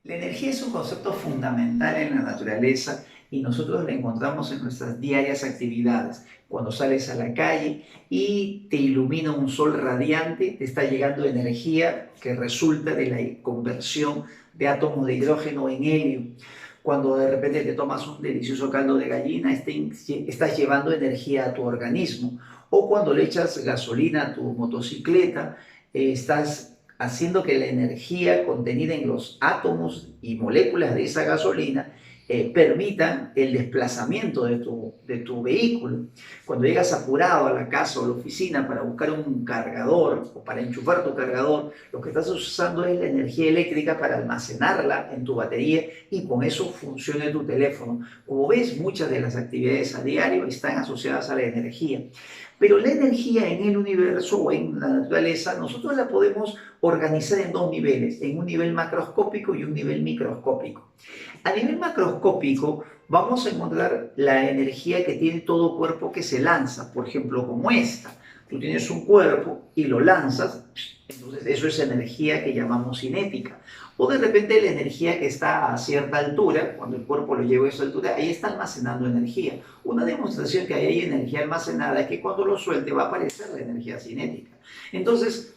La energía es un concepto fundamental en la naturaleza y nosotros la encontramos en nuestras diarias actividades. Cuando sales a la calle y te ilumina un sol radiante, te está llegando energía que resulta de la conversión de átomos de hidrógeno en helio. Cuando de repente te tomas un delicioso caldo de gallina, estás llevando energía a tu organismo. O cuando le echas gasolina a tu motocicleta, estás haciendo que la energía contenida en los átomos y moléculas de esa gasolina permitan el desplazamiento de tu vehículo. Cuando llegas apurado a la casa o a la oficina para buscar un cargador o para enchufar tu cargador, lo que estás usando es la energía eléctrica para almacenarla en tu batería y con eso funcione tu teléfono. Como ves, muchas de las actividades a diario están asociadas a la energía. Pero la energía en el universo o en la naturaleza, nosotros la podemos organizar en dos niveles, en un nivel macroscópico y un nivel microscópico. A nivel macroscópico vamos a encontrar la energía que tiene todo cuerpo que se lanza, por ejemplo, como esta. Tú tienes un cuerpo y lo lanzas, entonces eso es energía que llamamos cinética. O de repente la energía que está a cierta altura, cuando el cuerpo lo lleva a esa altura, ahí está almacenando energía. Una demostración que ahí hay energía almacenada es que cuando lo suelte va a aparecer la energía cinética. Entonces,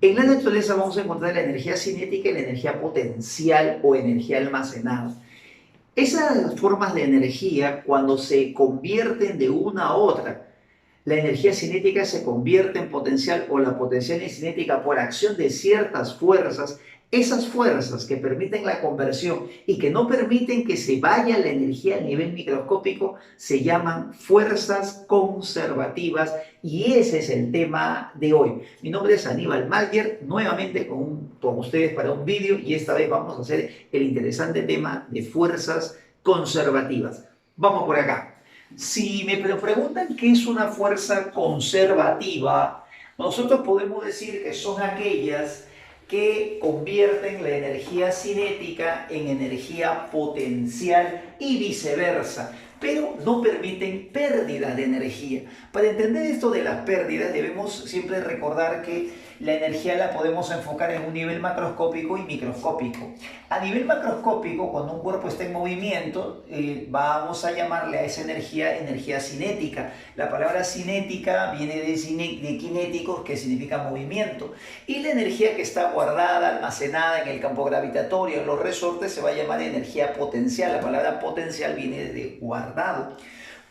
en la naturaleza vamos a encontrar la energía cinética y la energía potencial o energía almacenada. Esas formas de energía, cuando se convierten de una a otra, la energía cinética se convierte en potencial o la potencial en cinética por acción de ciertas fuerzas. Esas fuerzas que permiten la conversión y que no permiten que se vaya la energía a nivel microscópico se llaman fuerzas conservativas y ese es el tema de hoy. Mi nombre es Aníbal Mayer, nuevamente con ustedes para un vídeo y esta vez vamos a hacer el interesante tema de fuerzas conservativas. Vamos por acá. Si me preguntan qué es una fuerza conservativa, nosotros podemos decir que son aquellas que convierten la energía cinética en energía potencial y viceversa, pero no permiten pérdida de energía. Para entender esto de las pérdidas debemos siempre recordar que la energía la podemos enfocar en un nivel macroscópico y microscópico. A nivel macroscópico, cuando un cuerpo está en movimiento, vamos a llamarle a esa energía cinética. La palabra cinética viene de cinéticos, que significa movimiento. Y la energía que está guardada, almacenada en el campo gravitatorio, en los resortes, se va a llamar energía potencial. La palabra potencial viene de guardado.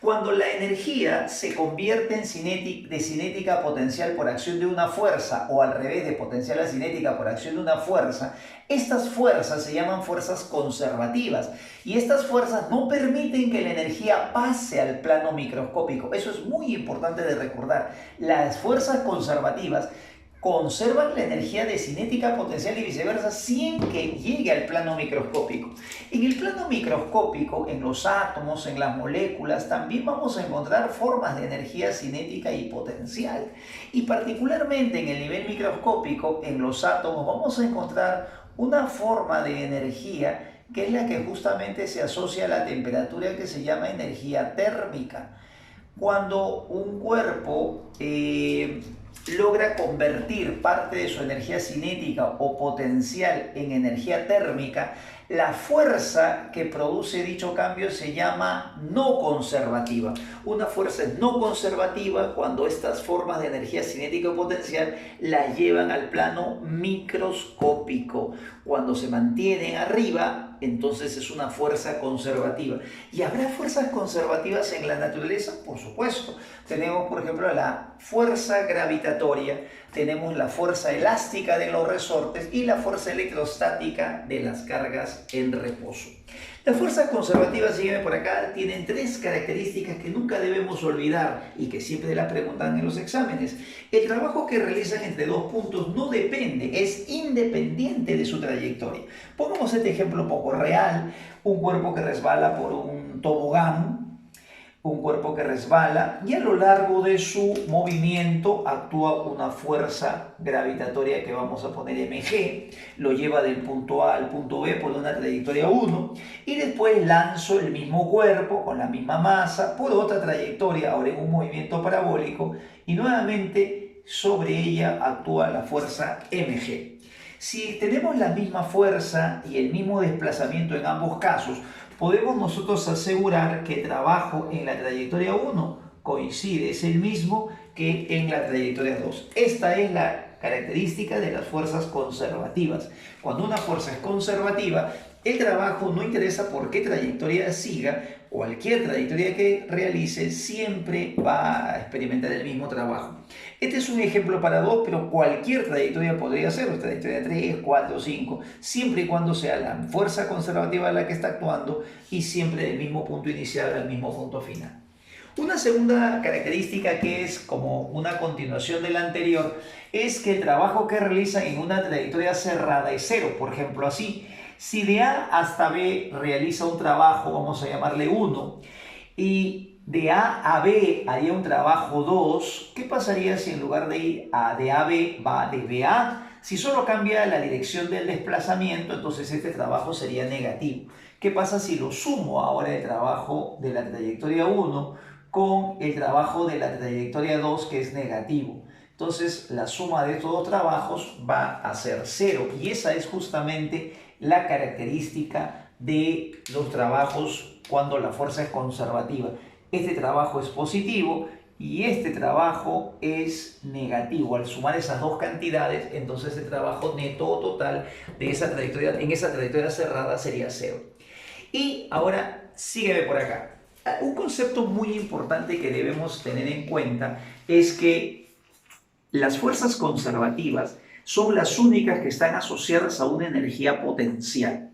Cuando la energía se convierte de cinética a potencial por acción de una fuerza o al revés de potencial a cinética por acción de una fuerza, estas fuerzas se llaman fuerzas conservativas y estas fuerzas no permiten que la energía pase al plano microscópico. Eso es muy importante de recordar. Las fuerzas conservativas conservan la energía de cinética potencial y viceversa sin que llegue al plano microscópico. En el plano microscópico, en los átomos, en las moléculas, también vamos a encontrar formas de energía cinética y potencial. Y particularmente en el nivel microscópico, en los átomos, vamos a encontrar una forma de energía que es la que justamente se asocia a la temperatura, que se llama energía térmica. Cuando un cuerpo logra convertir parte de su energía cinética o potencial en energía térmica, la fuerza que produce dicho cambio se llama no conservativa. Una fuerza es no conservativa cuando estas formas de energía cinética o potencial la llevan al plano microscópico. Cuando se mantienen arriba, entonces es una fuerza conservativa. ¿Y habrá fuerzas conservativas en la naturaleza? Por supuesto. Tenemos, por ejemplo, la fuerza gravitatoria, tenemos la fuerza elástica de los resortes y la fuerza electrostática de las cargas en reposo. Las fuerzas conservativas, sígueme por acá, tienen tres características que nunca debemos olvidar y que siempre la preguntan en los exámenes. El trabajo que realizan entre dos puntos no depende, es independiente de su trayectoria. Pongamos este ejemplo un poco real, un cuerpo que resbala por un tobogán, un cuerpo que resbala y a lo largo de su movimiento actúa una fuerza gravitatoria que vamos a poner mg, lo lleva del punto A al punto B por una trayectoria 1 y después lanzo el mismo cuerpo con la misma masa por otra trayectoria, ahora en un movimiento parabólico y nuevamente sobre ella actúa la fuerza mg. Si tenemos la misma fuerza y el mismo desplazamiento en ambos casos, podemos nosotros asegurar que el trabajo en la trayectoria 1 coincide, es el mismo que en la trayectoria 2. Esta es la característica de las fuerzas conservativas. Cuando una fuerza es conservativa, el trabajo no interesa por qué trayectoria siga, cualquier trayectoria que realice siempre va a experimentar el mismo trabajo. Este es un ejemplo para 2, pero cualquier trayectoria podría ser, trayectoria 3, 4, 5, siempre y cuando sea la fuerza conservativa la que está actuando y siempre del mismo punto inicial al mismo punto final. Una segunda característica que es como una continuación de la anterior es que el trabajo que realizan en una trayectoria cerrada es cero. Por ejemplo, así, si de A hasta B realiza un trabajo, vamos a llamarle 1, y de A a B haría un trabajo 2, ¿qué pasaría si en lugar de ir de A a B va de B a A? Si solo cambia la dirección del desplazamiento, entonces este trabajo sería negativo. ¿Qué pasa si lo sumo ahora el trabajo de la trayectoria 1 con el trabajo de la trayectoria 2 que es negativo? Entonces la suma de estos dos trabajos va a ser 0 y esa es justamente la característica de los trabajos cuando la fuerza es conservativa. Este trabajo es positivo y este trabajo es negativo. Al sumar esas dos cantidades, entonces el trabajo neto o total de esa trayectoria, en esa trayectoria cerrada sería 0. Y ahora sígueme por acá. Un concepto muy importante que debemos tener en cuenta es que las fuerzas conservativas son las únicas que están asociadas a una energía potencial.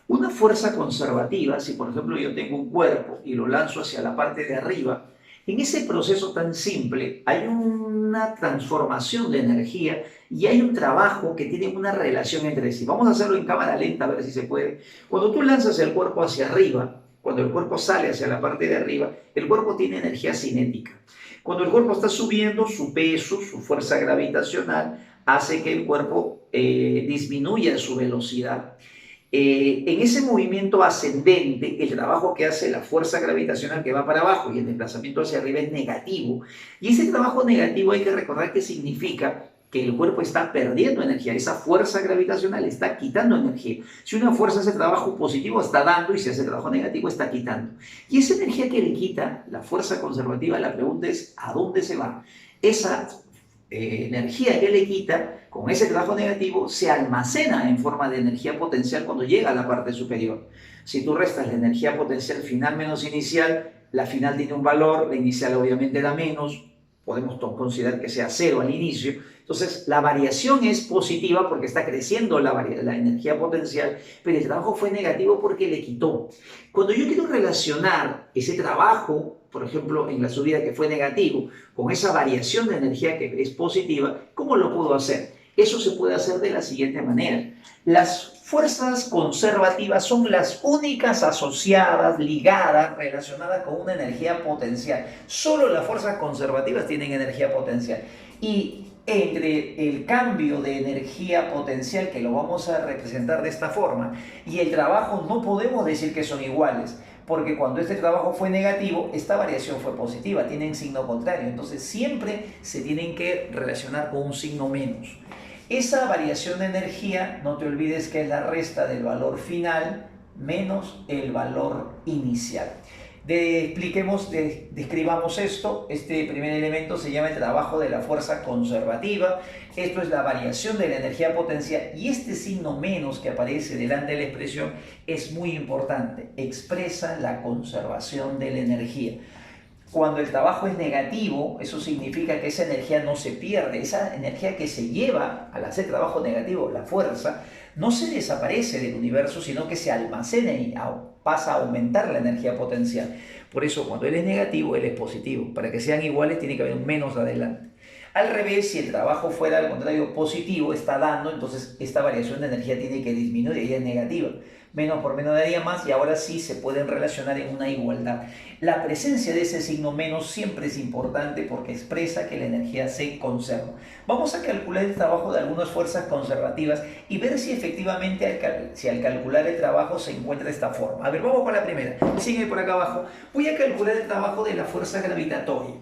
Una fuerza conservativa, si por ejemplo yo tengo un cuerpo y lo lanzo hacia la parte de arriba, en ese proceso tan simple hay una transformación de energía y hay un trabajo que tiene una relación entre sí. Vamos a hacerlo en cámara lenta a ver si se puede. Cuando tú lanzas el cuerpo hacia arriba, cuando el cuerpo sale hacia la parte de arriba, el cuerpo tiene energía cinética. Cuando el cuerpo está subiendo, su peso, su fuerza gravitacional, hace que el cuerpo disminuya su velocidad. En ese movimiento ascendente, el trabajo que hace la fuerza gravitacional que va para abajo y el desplazamiento hacia arriba es negativo. Y ese trabajo negativo hay que recordar que significa que el cuerpo está perdiendo energía, esa fuerza gravitacional está quitando energía. Si una fuerza hace trabajo positivo, está dando, y si hace trabajo negativo, está quitando. Y esa energía que le quita la fuerza conservativa, la pregunta es, ¿a dónde se va? Esa energía que le quita con ese trabajo negativo se almacena en forma de energía potencial cuando llega a la parte superior. Si tú restas la energía potencial final menos inicial, la final tiene un valor, la inicial obviamente da menos, podemos considerar que sea 0 al inicio. Entonces la variación es positiva porque está creciendo la energía potencial, pero el trabajo fue negativo porque le quitó. Cuando yo quiero relacionar ese trabajo, por ejemplo, en la subida que fue negativo, con esa variación de energía que es positiva, ¿cómo lo puedo hacer? Eso se puede hacer de la siguiente manera. Las fuerzas conservativas son las únicas asociadas, ligadas, relacionadas con una energía potencial. Solo las fuerzas conservativas tienen energía potencial. Y entre el cambio de energía potencial, que lo vamos a representar de esta forma, y el trabajo, no podemos decir que son iguales, porque cuando este trabajo fue negativo, esta variación fue positiva, tienen signo contrario. Entonces siempre se tienen que relacionar con un signo menos. Esa variación de energía, no te olvides que es la resta del valor final menos el valor inicial. Describamos esto. Este primer elemento se llama el trabajo de la fuerza conservativa. Esto es la variación de la energía potencial y este signo menos que aparece delante de la expresión es muy importante. Expresa la conservación de la energía. Cuando el trabajo es negativo, eso significa que esa energía no se pierde. Esa energía que se lleva al hacer trabajo negativo, la fuerza, no se desaparece del universo, sino que se almacena y pasa a aumentar la energía potencial. Por eso, cuando él es negativo, él es positivo. Para que sean iguales, tiene que haber un menos adelante. Al revés, si el trabajo fuera al contrario positivo, está dando, entonces esta variación de energía tiene que disminuir, ella es negativa. Menos por menos daría más y ahora sí se pueden relacionar en una igualdad. La presencia de ese signo menos siempre es importante porque expresa que la energía se conserva. Vamos a calcular el trabajo de algunas fuerzas conservativas y ver si efectivamente al calcular el trabajo se encuentra de esta forma. A ver, vamos con la primera. Sigue por acá abajo. Voy a calcular el trabajo de la fuerza gravitatoria.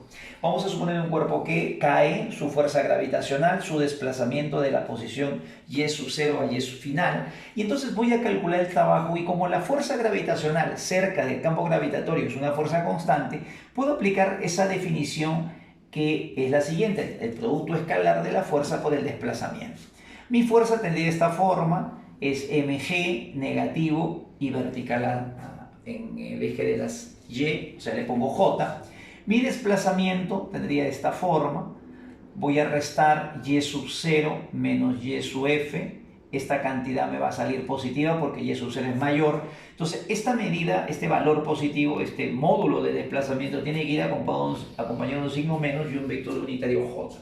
Vamos a suponer un cuerpo que cae también su fuerza gravitacional, su desplazamiento de la posición Y sub 0 a Y sub final. Y entonces voy a calcular el trabajo, y como la fuerza gravitacional cerca del campo gravitatorio es una fuerza constante, puedo aplicar esa definición que es la siguiente: el producto escalar de la fuerza por el desplazamiento. Mi fuerza tendría esta forma, es mg negativo y vertical en el eje de las Y, o sea, le pongo J. Mi desplazamiento tendría esta forma, voy a restar Y sub 0 menos Y sub f, esta cantidad me va a salir positiva porque Y sub 0 es mayor. Entonces esta medida, este valor positivo, este módulo de desplazamiento tiene que ir acompañado de un signo menos y un vector unitario J.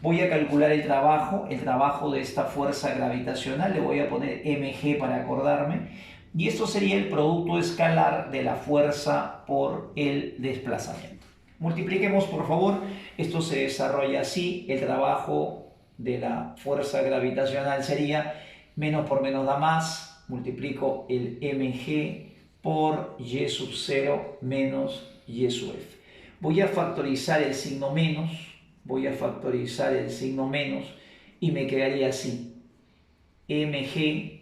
Voy a calcular el trabajo de esta fuerza gravitacional, le voy a poner mg para acordarme, y esto sería el producto escalar de la fuerza por el desplazamiento. Multipliquemos, por favor, esto se desarrolla así: el trabajo de la fuerza gravitacional sería menos por menos da más, multiplico el mg por Y sub 0 menos Y sub f. Voy a factorizar el signo menos, y me quedaría así: mg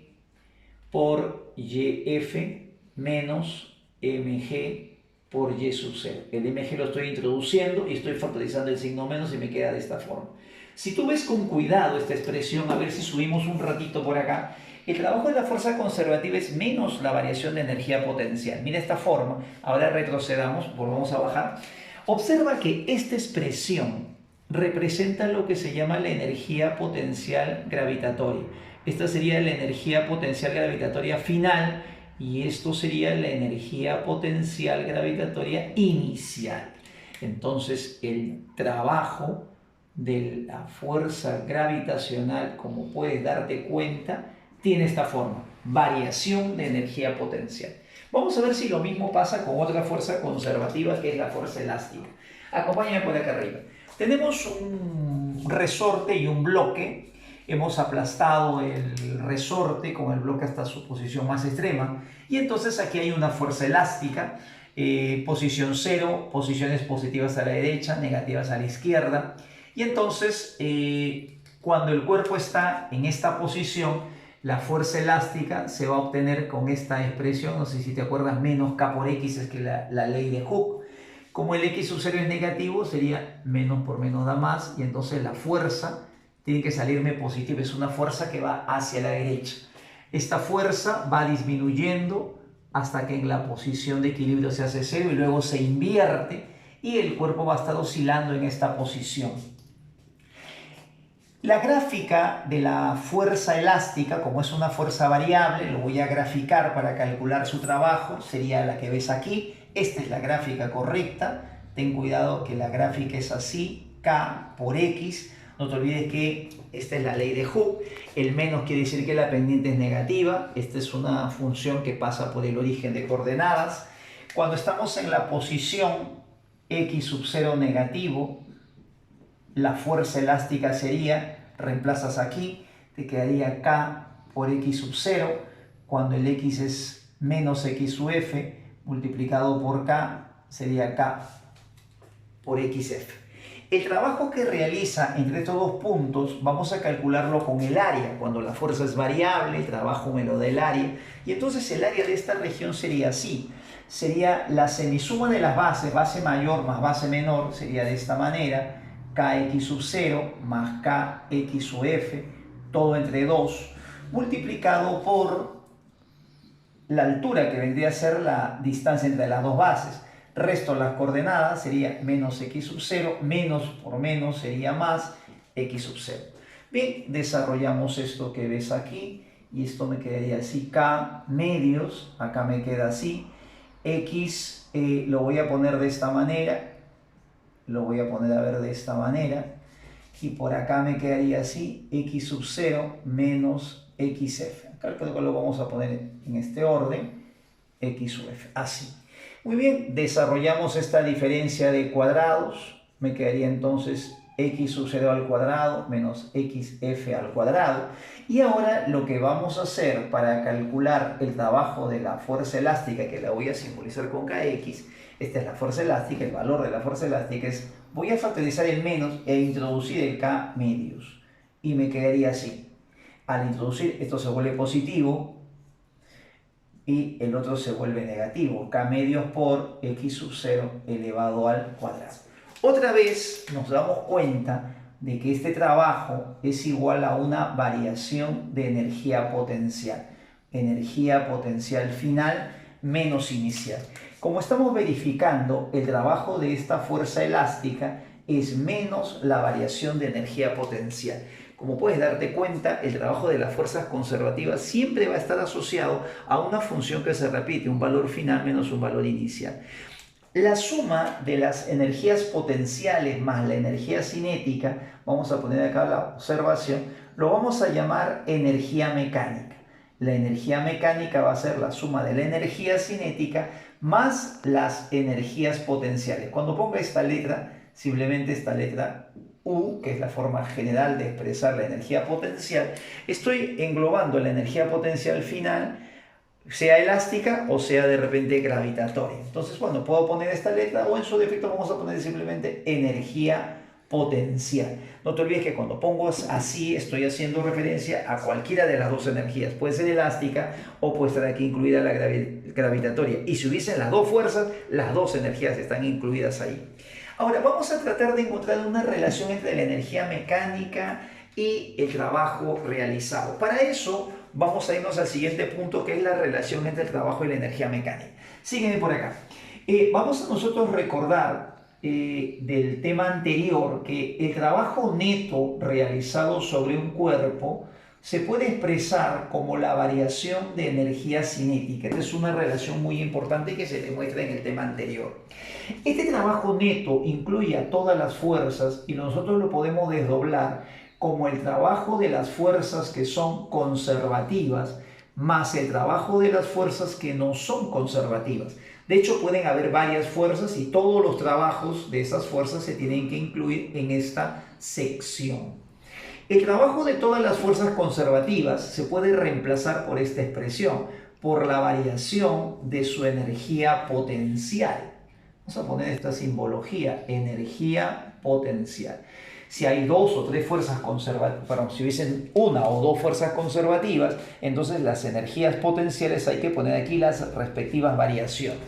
por YF menos mg por Y sub 0. El mg lo estoy introduciendo y estoy factorizando el signo menos y me queda de esta forma. Si tú ves con cuidado esta expresión, a ver si subimos un ratito por acá, el trabajo de la fuerza conservativa es menos la variación de energía potencial. Mira esta forma, ahora retrocedamos, volvamos a bajar. Observa que esta expresión representa lo que se llama la energía potencial gravitatoria. Esta sería la energía potencial gravitatoria final y esto sería la energía potencial gravitatoria inicial. Entonces el trabajo de la fuerza gravitacional, como puedes darte cuenta, tiene esta forma: variación de energía potencial. Vamos a ver si lo mismo pasa con otra fuerza conservativa, que es la fuerza elástica. Acompáñame por acá arriba. Tenemos un resorte y un bloque. Hemos aplastado el resorte con el bloque hasta su posición más extrema, y entonces aquí hay una fuerza elástica, posición 0, posiciones positivas a la derecha, negativas a la izquierda. Y entonces cuando el cuerpo está en esta posición, la fuerza elástica se va a obtener con esta expresión, no sé si te acuerdas, menos K por X, es que la ley de Hooke. Como el X sub 0 es negativo, sería menos por menos da más, y entonces la fuerza tiene que salirme positiva, es una fuerza que va hacia la derecha. Esta fuerza va disminuyendo hasta que en la posición de equilibrio se hace 0 y luego se invierte y el cuerpo va a estar oscilando en esta posición. La gráfica de la fuerza elástica, como es una fuerza variable, lo voy a graficar para calcular su trabajo, sería la que ves aquí. Esta es la gráfica correcta. Ten cuidado que la gráfica es así, K por X. No te olvides que esta es la ley de Hooke. El menos quiere decir que la pendiente es negativa. Esta es una función que pasa por el origen de coordenadas. Cuando estamos en la posición X sub 0 negativo, la fuerza elástica sería, reemplazas aquí, te quedaría K por X sub 0. Cuando el X es menos X sub f, multiplicado por K, sería K por XF. El trabajo que realiza entre estos dos puntos vamos a calcularlo con el área. Cuando la fuerza es variable, el trabajo me lo da el área. Y entonces el área de esta región sería así. Sería la semisuma de las bases, base mayor más base menor, sería de esta manera. Kx sub 0 más Kx sub f, todo entre 2, multiplicado por la altura, que vendría a ser la distancia entre las dos bases. Resto las coordenadas, sería menos x sub 0, menos por menos sería más x sub 0. Bien, desarrollamos esto que ves aquí, y esto me quedaría así: k medios, acá me queda así, x lo voy a poner de esta manera, lo voy a poner a ver de esta manera, y por acá me quedaría así: x sub 0 menos xf. Acá creo que lo vamos a poner en este orden, x sub f, así. Muy bien, desarrollamos esta diferencia de cuadrados, me quedaría entonces x sub 0 al cuadrado menos xf al cuadrado. Y ahora lo que vamos a hacer para calcular el trabajo de la fuerza elástica, que la voy a simbolizar con kx, Esta es la fuerza elástica, el valor de la fuerza elástica es, voy a factorizar el menos e introducir el K medios. Y me quedaría así. Al introducir esto se vuelve positivo y el otro se vuelve negativo. K medios por X sub 0 elevado al cuadrado. Otra vez nos damos cuenta de que este trabajo es igual a una variación de energía potencial. Energía potencial final menos inicial. Como estamos verificando, el trabajo de esta fuerza elástica es menos la variación de energía potencial. Como puedes darte cuenta, el trabajo de las fuerzas conservativas siempre va a estar asociado a una función que se repite, un valor final menos un valor inicial. La suma de las energías potenciales más la energía cinética, vamos a poner acá la observación, lo vamos a llamar energía mecánica. La energía mecánica va a ser la suma de la energía cinética más las energías potenciales. Cuando ponga esta letra, simplemente esta letra U, que es la forma general de expresar la energía potencial, estoy englobando la energía potencial final, sea elástica o sea de repente gravitatoria. Entonces, bueno, puedo poner esta letra o en su defecto vamos a poner simplemente energía potencial. No te olvides que cuando pongo así estoy haciendo referencia a cualquiera de las dos energías. Puede ser elástica o puede estar aquí incluida la gravitatoria. Y si hubiesen las dos fuerzas, las dos energías están incluidas ahí. Ahora, vamos a tratar de encontrar una relación entre la energía mecánica y el trabajo realizado. Para eso, vamos a irnos al siguiente punto, que es la relación entre el trabajo y la energía mecánica. Sígueme por acá. Vamos a nosotros recordar del tema anterior que el trabajo neto realizado sobre un cuerpo se puede expresar como la variación de energía cinética. Esta es una relación muy importante que se demuestra en el tema anterior. Este trabajo neto incluye a todas las fuerzas y nosotros lo podemos desdoblar como el trabajo de las fuerzas que son conservativas más el trabajo de las fuerzas que no son conservativas. De hecho, pueden haber varias fuerzas y todos los trabajos de esas fuerzas se tienen que incluir en esta sección. El trabajo de todas las fuerzas conservativas se puede reemplazar por esta expresión, por la variación de su energía potencial. Vamos a poner esta simbología, energía potencial. Si hay dos o tres fuerzas conservativas, si hubiesen una o dos fuerzas conservativas, entonces las energías potenciales hay que poner aquí las respectivas variaciones.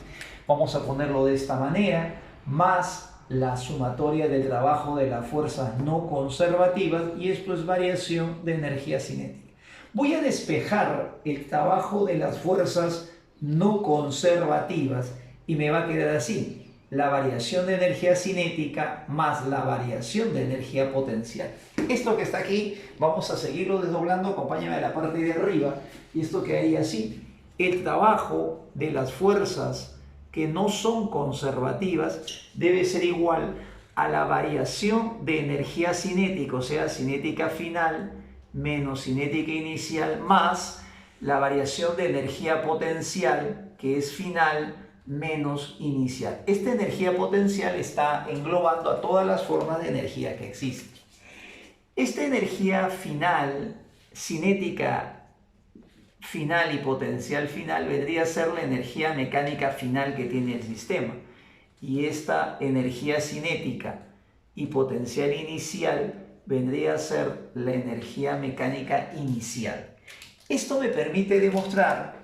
Vamos a ponerlo de esta manera, más la sumatoria del trabajo de las fuerzas no conservativas, y esto es variación de energía cinética. Voy a despejar el trabajo de las fuerzas no conservativas y me va a quedar así. La variación de energía cinética más la variación de energía potencial. Esto que está aquí, vamos a seguirlo desdoblando, acompáñame a la parte de arriba, y esto quedaría así. El trabajo de las fuerzas que no son conservativas debe ser igual a la variación de energía cinética, o sea, cinética final menos cinética inicial, más la variación de energía potencial, que es final, menos inicial. Esta energía potencial está englobando a todas las formas de energía que existen. Esta energía final, cinética final y potencial final, vendría a ser la energía mecánica final que tiene el sistema. Y esta energía cinética y potencial inicial vendría a ser la energía mecánica inicial. Esto me permite demostrar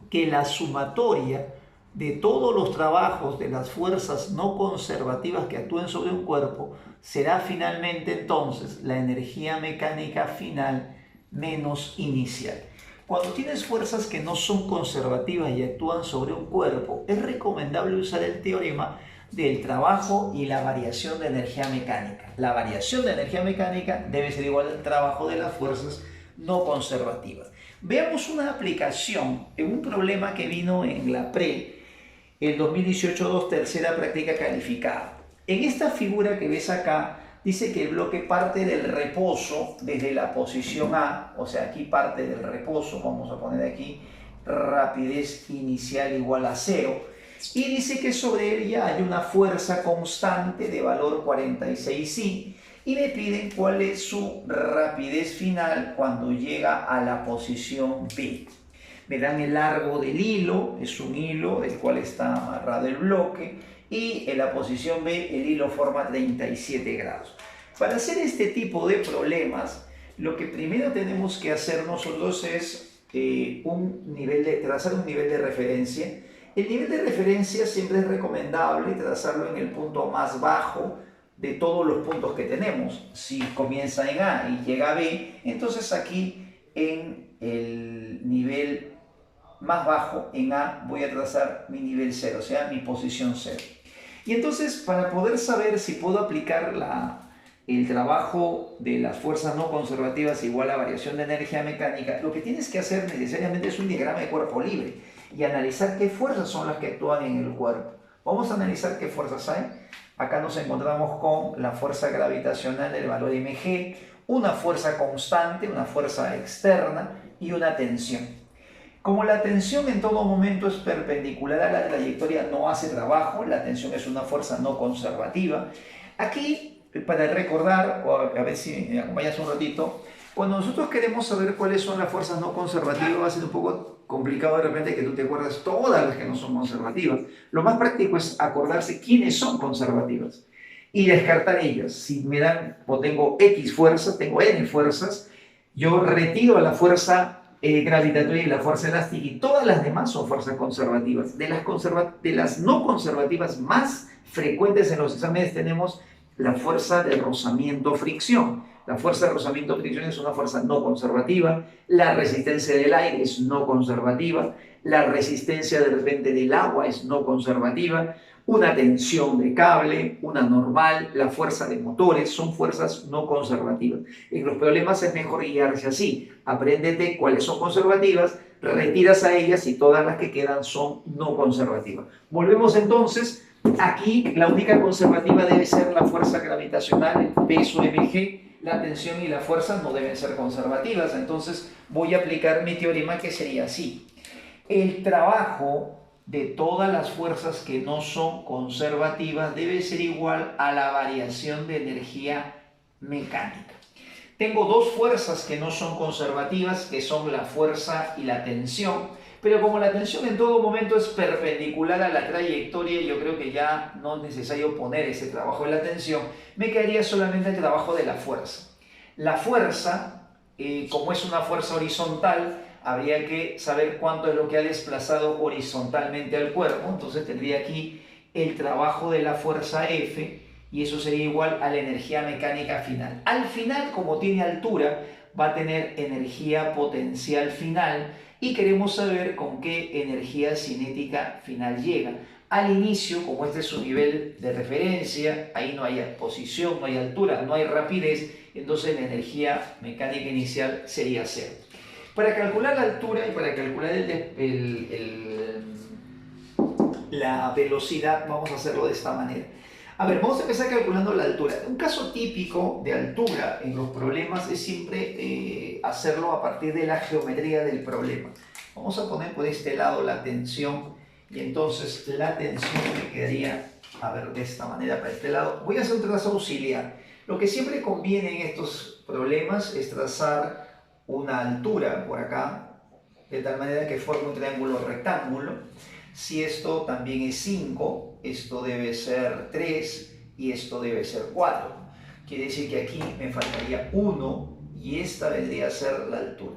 que la sumatoria de todos los trabajos de las fuerzas no conservativas que actúen sobre un cuerpo será finalmente entonces la energía mecánica final menos inicial. Cuando tienes fuerzas que no son conservativas y actúan sobre un cuerpo, es recomendable usar el teorema del trabajo y la variación de energía mecánica. La variación de energía mecánica debe ser igual al trabajo de las fuerzas no conservativas. Veamos una aplicación en un problema que vino en la el 2018-2, tercera práctica calificada. En esta figura que ves acá, dice que el bloque parte del reposo desde la posición A, o sea, aquí parte del reposo, vamos a poner aquí rapidez inicial igual a 0, y dice que sobre él ya hay una fuerza constante de valor 46i, y le piden cuál es su rapidez final cuando llega a la posición B. Me dan el largo del hilo, es un hilo del cual está amarrado el bloque, y en la posición B el hilo forma 37 grados. Para hacer este tipo de problemas, lo que primero tenemos que hacer nosotros es trazar un nivel de referencia. El nivel de referencia siempre es recomendable trazarlo en el punto más bajo de todos los puntos que tenemos. Si comienza en A y llega a B, entonces aquí en el nivel más bajo, en A, voy a trazar mi nivel 0, o sea, mi posición 0. Y entonces, para poder saber si puedo aplicar el trabajo de las fuerzas no conservativas igual a variación de energía mecánica, lo que tienes que hacer necesariamente es un diagrama de cuerpo libre y analizar qué fuerzas son las que actúan en el cuerpo. Vamos a analizar qué fuerzas hay. Acá nos encontramos con la fuerza gravitacional del valor mg, una fuerza constante, una fuerza externa y una tensión. Como la tensión en todo momento es perpendicular a la trayectoria, no hace trabajo, la tensión es una fuerza no conservativa. Aquí, para recordar, o a ver si me acompañas un ratito, cuando nosotros queremos saber cuáles son las fuerzas no conservativas, va a ser un poco complicado de repente que tú te acuerdes todas las que no son conservativas. Lo más práctico es acordarse quiénes son conservativas y descartar ellas. Si me dan o tengo X fuerzas, tengo N fuerzas, yo retiro la fuerza gravitatoria y la fuerza elástica y todas las demás son fuerzas conservativas. De las no conservativas más frecuentes en los exámenes tenemos la fuerza de rozamiento-fricción. La fuerza de rozamiento-fricción es una fuerza no conservativa, la resistencia del aire es no conservativa, la resistencia de repente del agua es no conservativa, una tensión de cable, una normal, la fuerza de motores, son fuerzas no conservativas. En los problemas es mejor guiarse así. Apréndete cuáles son conservativas, retiras a ellas y todas las que quedan son no conservativas. Volvemos entonces, aquí la única conservativa debe ser la fuerza gravitacional, el peso mg, la tensión y la fuerza no deben ser conservativas. Entonces voy a aplicar mi teorema que sería así. El trabajo de todas las fuerzas que no son conservativas debe ser igual a la variación de energía mecánica. Tengo dos fuerzas que no son conservativas, que son la fuerza y la tensión, pero como la tensión en todo momento es perpendicular a la trayectoria, yo creo que ya no es necesario poner ese trabajo de la tensión, me quedaría solamente el trabajo de la fuerza. La fuerza, como es una fuerza horizontal, habría que saber cuánto es lo que ha desplazado horizontalmente al cuerpo, entonces tendría aquí el trabajo de la fuerza F, y eso sería igual a la energía mecánica final. Al final, como tiene altura, va a tener energía potencial final y queremos saber con qué energía cinética final llega. Al inicio, como este es su nivel de referencia, ahí no hay posición, no hay altura, no hay rapidez, entonces la energía mecánica inicial sería 0. Para calcular la altura y para calcular la velocidad, vamos a hacerlo de esta manera. A ver, vamos a empezar calculando la altura. Un caso típico de altura en los problemas es siempre hacerlo a partir de la geometría del problema. Vamos a poner por este lado la tensión y entonces la tensión me quedaría, a ver, de esta manera para este lado. Voy a hacer un trazo auxiliar. Lo que siempre conviene en estos problemas es trazar una altura por acá, de tal manera que forme un triángulo rectángulo. Si esto también es 5, esto debe ser 3 y esto debe ser 4. Quiere decir que aquí me faltaría 1 y esta vendría a ser la altura.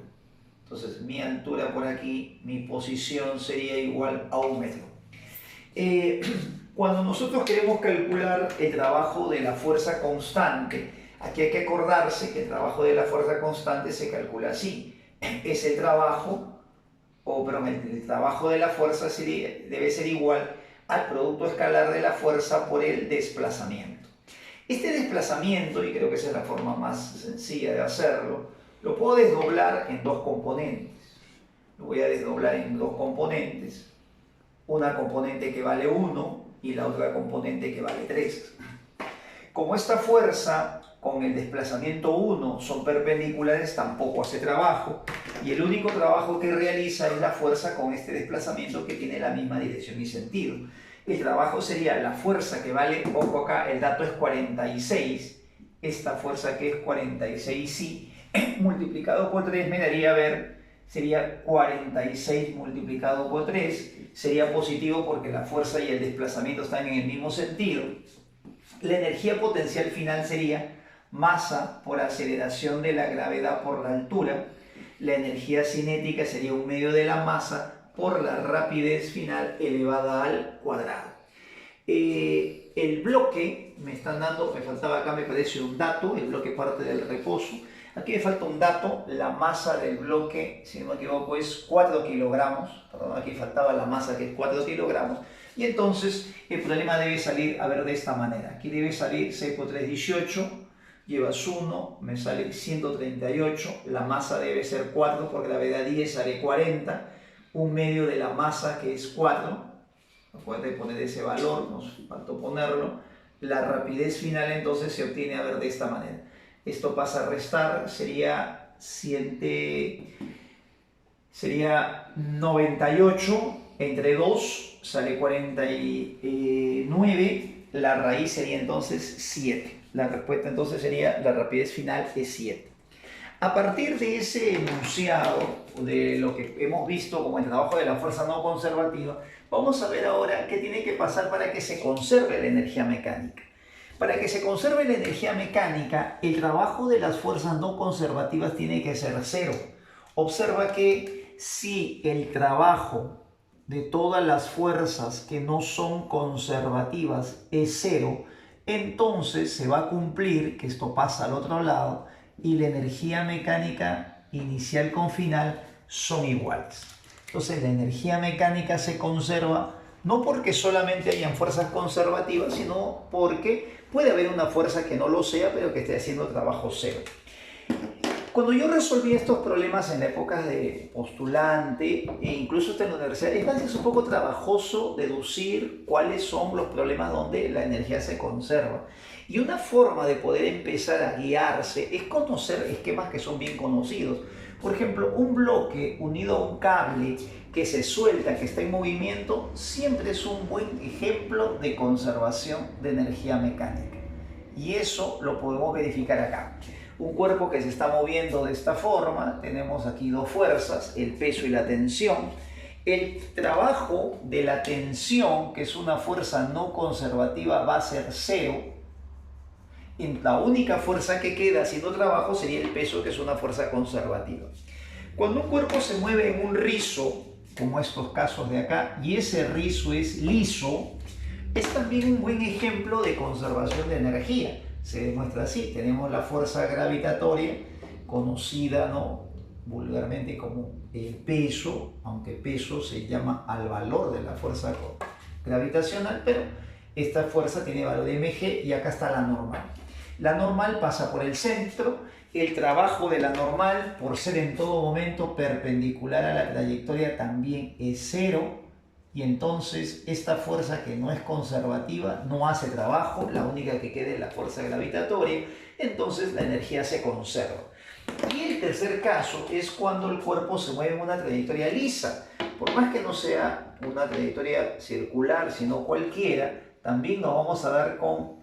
Entonces mi altura por aquí, mi posición sería igual a 1 metro. Cuando nosotros queremos calcular el trabajo de la fuerza constante, aquí hay que acordarse que el trabajo de la fuerza constante se calcula así. Es el trabajo, el trabajo de la fuerza debe ser igual al producto escalar de la fuerza por el desplazamiento. Este desplazamiento, y creo que esa es la forma más sencilla de hacerlo, lo puedo desdoblar en dos componentes. Lo voy a desdoblar en dos componentes. Una componente que vale 1 y la otra componente que vale 3. Como esta fuerza con el desplazamiento 1 son perpendiculares, tampoco hace trabajo, y el único trabajo que realiza es la fuerza con este desplazamiento que tiene la misma dirección y sentido. El trabajo sería la fuerza que vale, ojo acá, el dato es 46, esta fuerza que es 46i, multiplicado por 3 me daría, a ver, sería 46 multiplicado por 3, sería positivo porque la fuerza y el desplazamiento están en el mismo sentido. La energía potencial final sería masa por aceleración de la gravedad por la altura. La energía cinética sería un medio de la masa por la rapidez final elevada al cuadrado. El bloque, me están dando, me faltaba acá me parece un dato, el bloque parte del reposo. Aquí me falta un dato, la masa del bloque, si no me equivoco, es 4 kilogramos. Perdón, aquí faltaba la masa que es 4 kilogramos. Y entonces el problema debe salir, a ver, de esta manera. Aquí debe salir 6 por 3, 18, llevas 1, me sale 138, la masa debe ser 4, por gravedad 10 sale 40, un medio de la masa que es 4, acuérdate de poner ese valor, nos faltó ponerlo, la rapidez final entonces se obtiene, a ver, de esta manera. Esto pasa a restar, sería 98 entre 2, sale 49, la raíz sería entonces 7. La respuesta entonces sería, la rapidez final es 7. A partir de ese enunciado, de lo que hemos visto como el trabajo de la fuerza no conservativa, vamos a ver ahora qué tiene que pasar para que se conserve la energía mecánica. Para que se conserve la energía mecánica, el trabajo de las fuerzas no conservativas tiene que ser 0. Observa que si el trabajo de todas las fuerzas que no son conservativas es 0, entonces se va a cumplir que esto pasa al otro lado y la energía mecánica inicial con final son iguales. Entonces la energía mecánica se conserva no porque solamente hayan fuerzas conservativas, sino porque puede haber una fuerza que no lo sea, pero que esté haciendo trabajo 0. Cuando yo resolví estos problemas en la época de postulante e incluso hasta en la universidad, es un poco trabajoso deducir cuáles son los problemas donde la energía se conserva. Y una forma de poder empezar a guiarse es conocer esquemas que son bien conocidos. Por ejemplo, un bloque unido a un cable que se suelta, que está en movimiento, siempre es un buen ejemplo de conservación de energía mecánica. Y eso lo podemos verificar acá. Un cuerpo que se está moviendo de esta forma, tenemos aquí dos fuerzas, el peso y la tensión. El trabajo de la tensión, que es una fuerza no conservativa, va a ser 0. Y la única fuerza que queda haciendo trabajo sería el peso, que es una fuerza conservativa. Cuando un cuerpo se mueve en un rizo, como estos casos de acá, y ese rizo es liso, es también un buen ejemplo de conservación de energía. Se demuestra así, tenemos la fuerza gravitatoria, conocida, ¿no?, vulgarmente como el peso, aunque peso se llama al valor de la fuerza gravitacional, pero esta fuerza tiene valor de mg y acá está la normal. La normal pasa por el centro, el trabajo de la normal, por ser en todo momento perpendicular a la trayectoria, también es 0. Y entonces esta fuerza que no es conservativa no hace trabajo, la única que queda es la fuerza gravitatoria, entonces la energía se conserva. Y el tercer caso es cuando el cuerpo se mueve en una trayectoria lisa. Por más que no sea una trayectoria circular, sino cualquiera, también nos vamos a dar con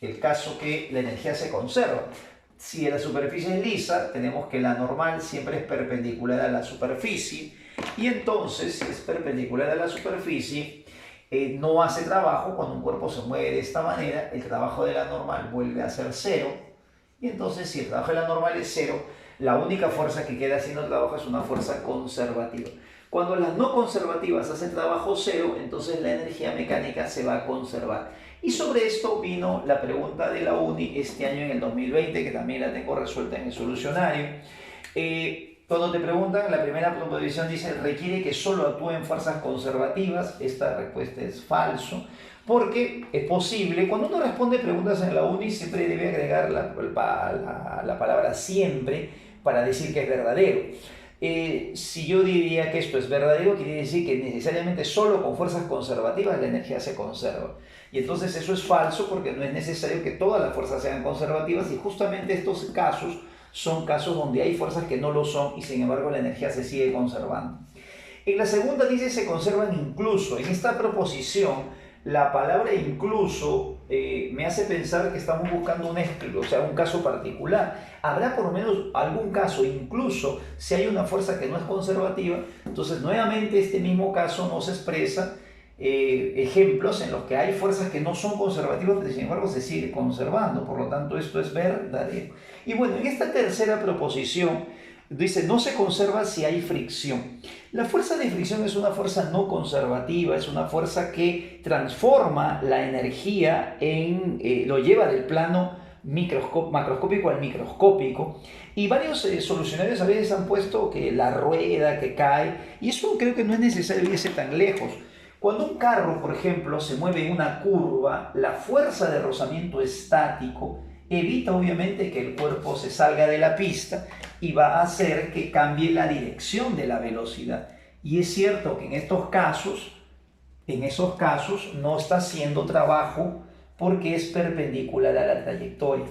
el caso que la energía se conserva. Si la superficie es lisa, tenemos que la normal siempre es perpendicular a la superficie. Y entonces, si es perpendicular a la superficie, no hace trabajo. Cuando un cuerpo se mueve de esta manera, el trabajo de la normal vuelve a ser 0. Y entonces, si el trabajo de la normal es 0, la única fuerza que queda haciendo trabajo es una fuerza conservativa. Cuando las no conservativas hacen trabajo 0, entonces la energía mecánica se va a conservar. Y sobre esto vino la pregunta de la UNI este año en el 2020, que también la tengo resuelta en el solucionario. Cuando te preguntan, la primera proposición dice, requiere que solo actúen fuerzas conservativas. Esta respuesta es falso, porque es posible, cuando uno responde preguntas en la UNI, siempre debe agregar la palabra siempre para decir que es verdadero. Si yo diría que esto es verdadero, quiere decir que necesariamente solo con fuerzas conservativas la energía se conserva. Y entonces eso es falso, porque no es necesario que todas las fuerzas sean conservativas, y justamente estos casos son casos donde hay fuerzas que no lo son y sin embargo la energía se sigue conservando. En la segunda dice se conservan incluso. En esta proposición la palabra incluso me hace pensar que estamos buscando un caso particular. Habrá por lo menos algún caso, incluso si hay una fuerza que no es conservativa, entonces nuevamente este mismo caso nos expresa ejemplos en los que hay fuerzas que no son conservativas, pero sin embargo se sigue conservando. Por lo tanto, esto es verdadero. Y bueno, en esta tercera proposición dice, no se conserva si hay fricción. La fuerza de fricción es una fuerza no conservativa, es una fuerza que transforma la energía lo lleva del plano macroscópico al microscópico. Y varios solucionarios a veces han puesto que la rueda que cae, y eso creo que no es necesario irse tan lejos. Cuando un carro, por ejemplo, se mueve en una curva, la fuerza de rozamiento estático evita obviamente que el cuerpo se salga de la pista y va a hacer que cambie la dirección de la velocidad. Y es cierto que en esos casos no está haciendo trabajo porque es perpendicular a la trayectoria.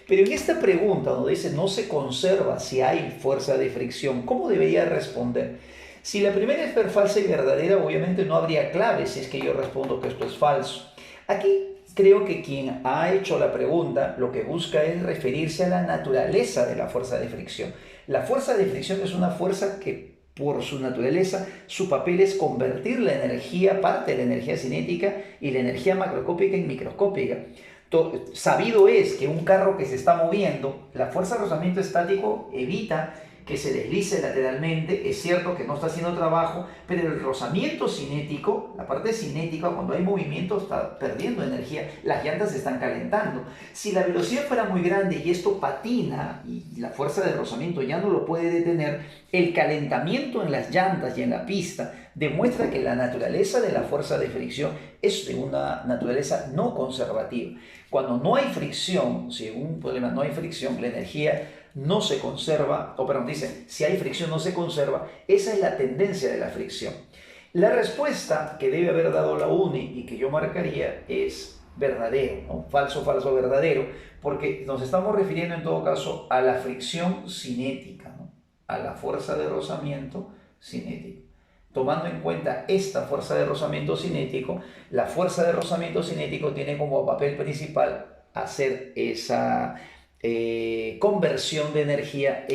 Pero en esta pregunta donde dice no se conserva si hay fuerza de fricción, ¿cómo debería responder? Si la primera es falsa y verdadera, obviamente no habría clave si es que yo respondo que esto es falso. Aquí creo que quien ha hecho la pregunta lo que busca es referirse a la naturaleza de la fuerza de fricción. La fuerza de fricción es una fuerza que por su naturaleza, su papel es convertir la energía, parte de la energía cinética y la energía macroscópica en microscópica. Sabido es que un carro que se está moviendo, la fuerza de rozamiento estático evita que se deslice lateralmente. Es cierto que no está haciendo trabajo, pero el rozamiento cinético, la parte cinética, cuando hay movimiento está perdiendo energía, las llantas se están calentando. Si la velocidad fuera muy grande y esto patina y la fuerza de rozamiento ya no lo puede detener, el calentamiento en las llantas y en la pista demuestra que la naturaleza de la fuerza de fricción es de una naturaleza no conservativa. Cuando no hay fricción, si en un problema no hay fricción, la energía no se conserva, dice, si hay fricción no se conserva. Esa es la tendencia de la fricción. La respuesta que debe haber dado la UNI y que yo marcaría es verdadero, ¿no? Falso, falso, verdadero, porque nos estamos refiriendo en todo caso a la fricción cinética, ¿no? A la fuerza de rozamiento cinético. Tomando en cuenta esta fuerza de rozamiento cinético, la fuerza de rozamiento cinético tiene como papel principal hacer esa conversión de energía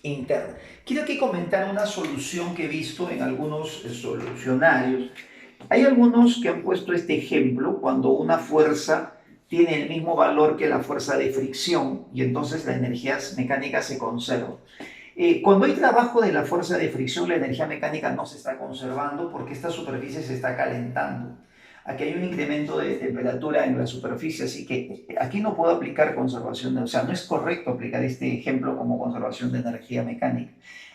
interna. Quiero aquí comentar una solución que he visto en algunos solucionarios. Hay algunos que han puesto este ejemplo cuando una fuerza tiene el mismo valor que la fuerza de fricción y entonces la energía mecánica se conserva. Cuando hay trabajo de la fuerza de fricción, la energía mecánica no se está conservando porque esta superficie se está calentando. Aquí hay un incremento de temperatura en la superficie, así que aquí no puedo aplicar conservación, o sea, no es correcto aplicar este ejemplo como conservación de energía mecánica.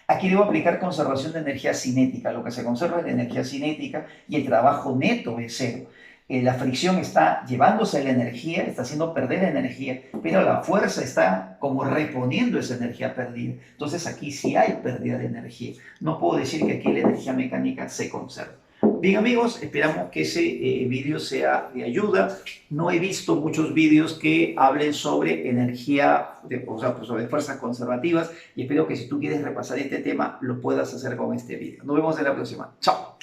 Aquí debo aplicar conservación de energía cinética, lo que se conserva es la energía cinética y el trabajo neto es cero. La fricción está llevándose la energía, está haciendo perder la energía, pero la fuerza está como reponiendo esa energía perdida. Entonces aquí sí hay pérdida de energía. No puedo decir que aquí la energía mecánica se conserva. Bien amigos, esperamos que ese vídeo sea de ayuda. No he visto muchos vídeos que hablen sobre energía, sobre fuerzas conservativas y espero que si tú quieres repasar este tema lo puedas hacer con este vídeo. Nos vemos en la próxima. Chao.